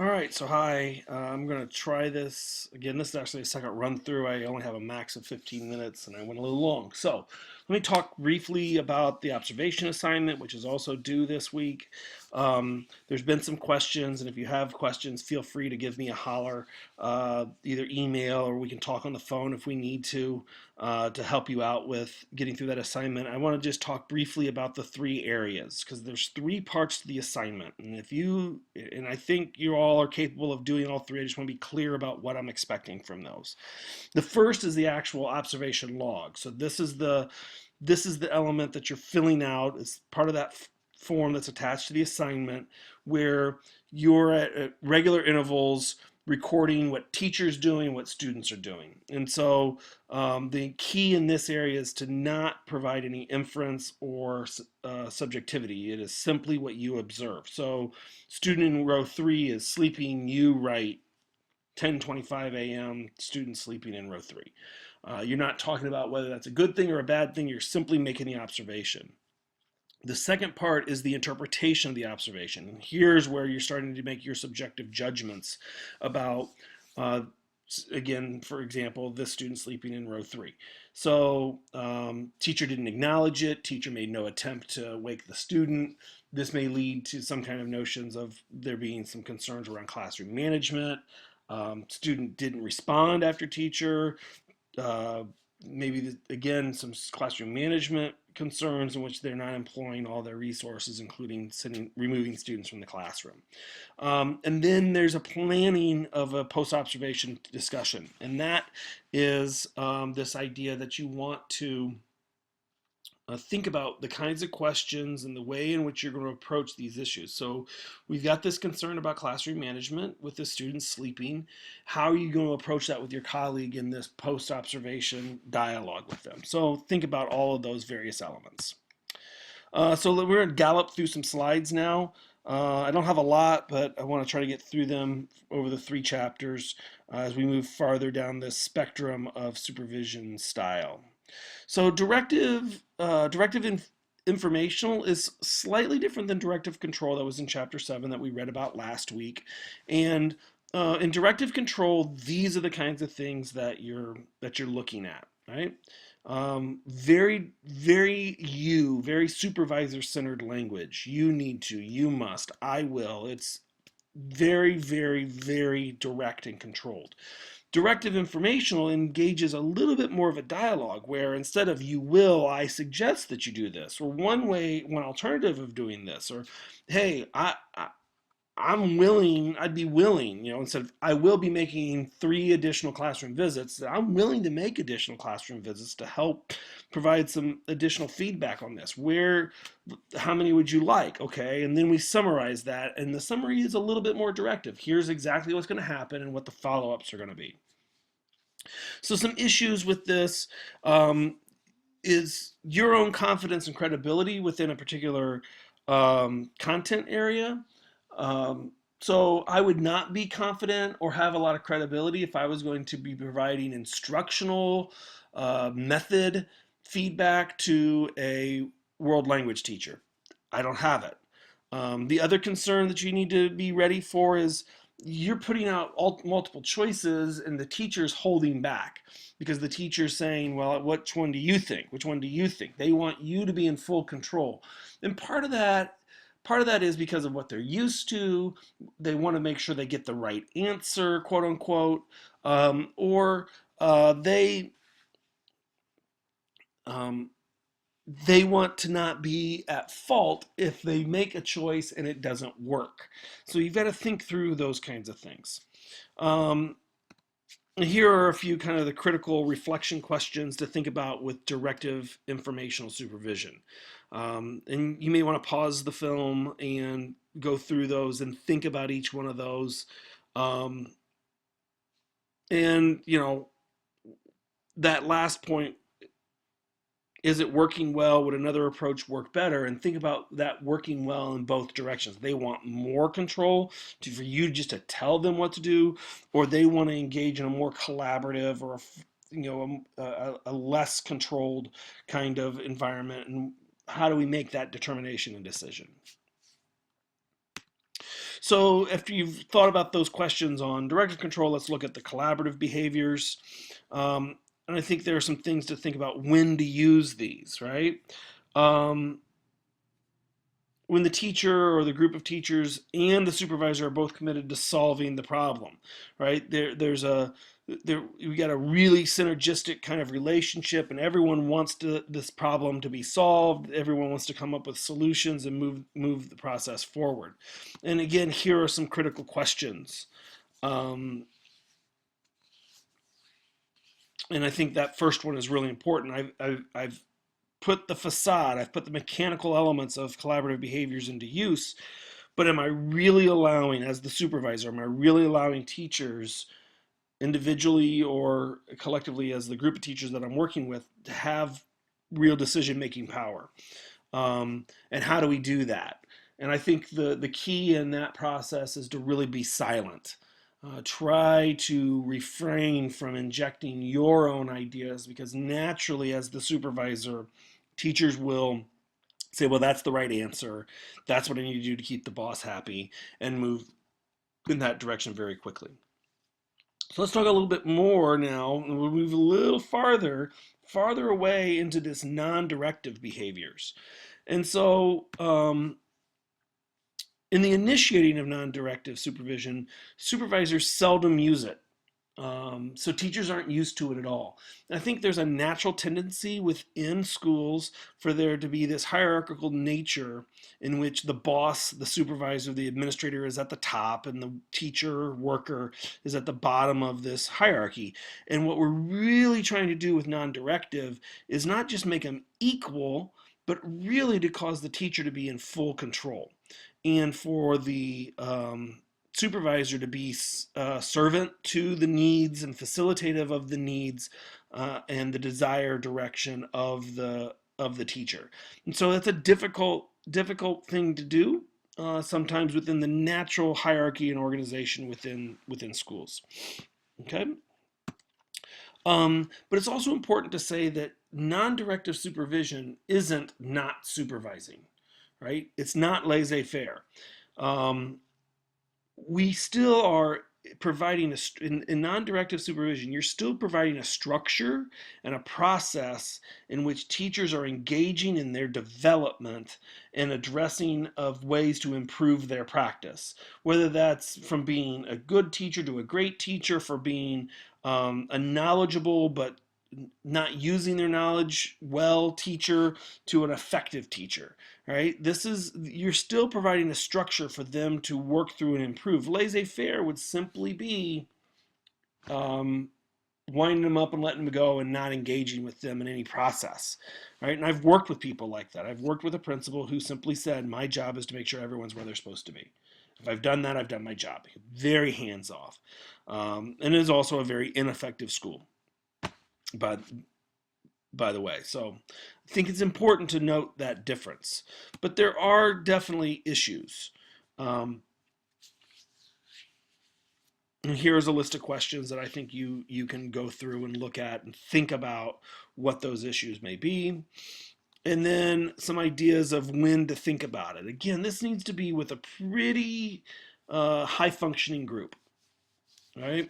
All right, so hi, I'm going to try this. Again, this is actually a second run through. I only have a max of 15 minutes and I went a little long. So let me talk briefly about the observation assignment, which is also due this week. There's been some questions, and if you have questions, feel free to give me a holler, either email or we can talk on the phone if we need to help you out with getting through that assignment. I want to just talk briefly about the three areas because there's three parts to the assignment. And I think you all are capable of doing all three. I just want to be clear about what I'm expecting from those. The first is the actual observation log. So this is the element that you're filling out as part of that form that's attached to the assignment where you're at regular intervals recording what teachers doing, what students are doing. And so the key in this area is to not provide any inference or subjectivity. It is simply what you observe. So student in row 3 is sleeping, you write 10:25 a.m. student sleeping in row 3. You're not talking about whether that's a good thing or a bad thing. You're simply making the observation. The second part is the interpretation of the observation. And here's where you're starting to make your subjective judgments about, uh, again, for example, this student sleeping in row 3. So teacher didn't acknowledge it. Teacher made no attempt to wake the student. This may lead to some kind of notions of there being some concerns around classroom management. Student didn't respond after teacher. Uh, Maybe again some classroom management concerns in which they're not employing all their resources, including removing students from the classroom. And then there's a planning of a post-observation discussion, and that is this idea that you want to think about the kinds of questions and the way in which you're going to approach these issues. So we've got this concern about classroom management with the students sleeping. How are you going to approach that with your colleague in this post-observation dialogue with them? So think about all of those various elements. So we're going to gallop through some slides now. I don't have a lot, but I want to try to get through them over the three chapters as we move farther down this spectrum of supervision style. So directive informational is slightly different than directive control that was in chapter 7 that we read about last week. And in directive control, these are the kinds of things that you're looking at, right? Very supervisor-centered language. You need to, you must, I will. It's very direct and controlled. Directive informational engages a little bit more of a dialogue where instead of you will, I suggest that you do this, or one alternative of doing this, or hey, I'm willing, I'd be willing, instead of I will be making 3 additional classroom visits, I'm willing to make additional classroom visits to help provide some additional feedback on this. How many would you like? Okay, and then we summarize that, and the summary is a little bit more directive. Here's exactly what's going to happen and what the follow-ups are going to be. So some issues with this is your own confidence and credibility within a particular content area. So I would not be confident or have a lot of credibility if I was going to be providing instructional method feedback to a world language teacher. I don't have it. The other concern that you need to be ready for is you're putting out multiple choices and the teacher's holding back because the teacher's saying, well, which one do you think? Which one do you think? They want you to be in full control. And part of that is because of what they're used to. They want to make sure they get the right answer, quote unquote, or they um, they want to not be at fault if they make a choice and it doesn't work. So you've got to think through those kinds of things. Um, Here are a few kind of the critical reflection questions to think about with directive informational supervision. And you may want to pause the film and go through those and think about each one of those. Um, and, that last point, is it working well? Would another approach work better? And think about that working well in both directions. They want more control for you just to tell them what to do, or they want to engage in a more collaborative or a less controlled kind of environment. And how do we make that determination and decision? So after you've thought about those questions on directive control, let's look at the collaborative behaviors. And I think there are some things to think about when to use these, right? Um, when the teacher or the group of teachers and the supervisor are both committed to solving the problem, right? We got a really synergistic kind of relationship, and everyone wants this problem to be solved. Everyone wants to come up with solutions and move the process forward. And again, here are some critical questions. Um, and I think that first one is really important. I've put the facade, I've put the mechanical elements of collaborative behaviors into use, but am I really allowing, as the supervisor, am I really allowing teachers individually or collectively as the group of teachers that I'm working with to have real decision making power? And how do we do that? And I think the key in that process is to really be silent. Try to refrain from injecting your own ideas, because naturally, as the supervisor, teachers will say, well, that's the right answer. That's what I need to do to keep the boss happy, and move in that direction very quickly. So let's talk a little bit more now, and we'll move a little farther away into this non-directive behaviors. And so, in the initiating of non-directive supervision, supervisors seldom use it. So teachers aren't used to it at all. And I think there's a natural tendency within schools for there to be this hierarchical nature in which the boss, the supervisor, the administrator is at the top and the teacher, worker is at the bottom of this hierarchy. And what we're really trying to do with non-directive is not just make them equal, but really to cause the teacher to be in full control, and for the supervisor to be servant to the needs and facilitative of the needs and the desired direction of the teacher. And so that's a difficult thing to do sometimes within the natural hierarchy and organization within schools. Okay. But it's also important to say that non-directive supervision isn't not supervising, right? It's not laissez-faire. Um, we still are providing in non-directive supervision, you're still providing a structure and a process in which teachers are engaging in their development and addressing of ways to improve their practice, whether that's from being a good teacher to a great teacher, for being a knowledgeable but not using their knowledge well teacher, to an effective teacher, right? You're still providing a structure for them to work through and improve. Laissez-faire would simply be um, winding them up and letting them go and not engaging with them in any process, right? And I've worked with people like that. I've worked with a principal who simply said, my job is to make sure everyone's where they're supposed to be. If I've done that, I've done my job. Very hands off. And it is also a very ineffective school. But by the way. So I think it's important to note that difference. But there are definitely issues. Um, and here's a list of questions that I think you can go through and look at and think about what those issues may be. And then some ideas of when to think about it. Again, this needs to be with a pretty high functioning group, right?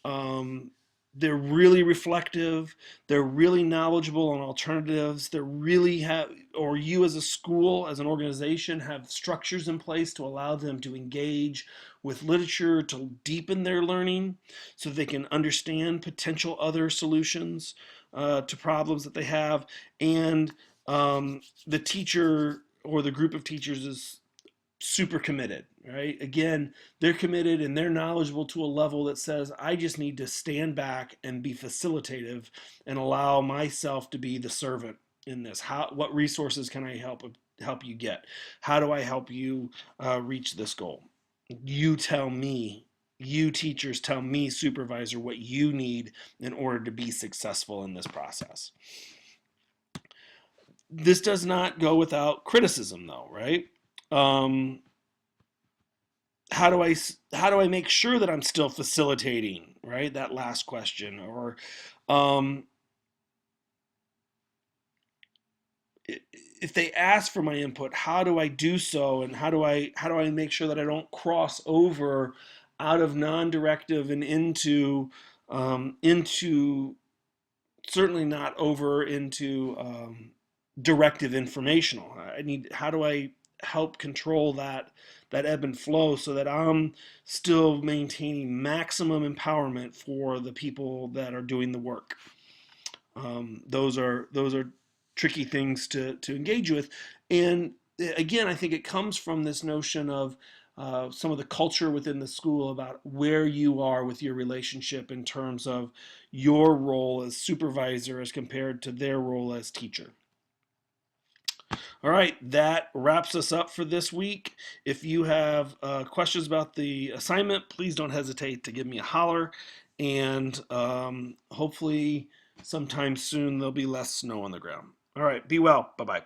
Um, they're really reflective. They're really knowledgeable on alternatives. They're really have, or you as a school, as an organization, have structures in place to allow them to engage with literature to deepen their learning so they can understand potential other solutions to problems that they have. And the teacher or the group of teachers is super committed, right? Again, they're committed and they're knowledgeable to a level that says, I just need to stand back and be facilitative and allow myself to be the servant in this. What resources can I help you get? How do I help you reach this goal? You tell me. You teachers tell me, supervisor, what you need in order to be successful in this process. This does not go without criticism, though, right? Um, how do I make sure that I'm still facilitating, right? That last question. Or um, if they ask for my input, how do I do so, and how do I make sure that I don't cross over out of non-directive and into certainly not over into directive informational. How do I help control that ebb and flow so that I'm still maintaining maximum empowerment for the people that are doing the work. Those are tricky things to engage with, and again, I think it comes from this notion of some of the culture within the school about where you are with your relationship in terms of your role as supervisor as compared to their role as teacher. All right, that wraps us up for this week. If you have questions about the assignment, please don't hesitate to give me a holler. And hopefully, sometime soon, there'll be less snow on the ground. All right, be well. Bye bye.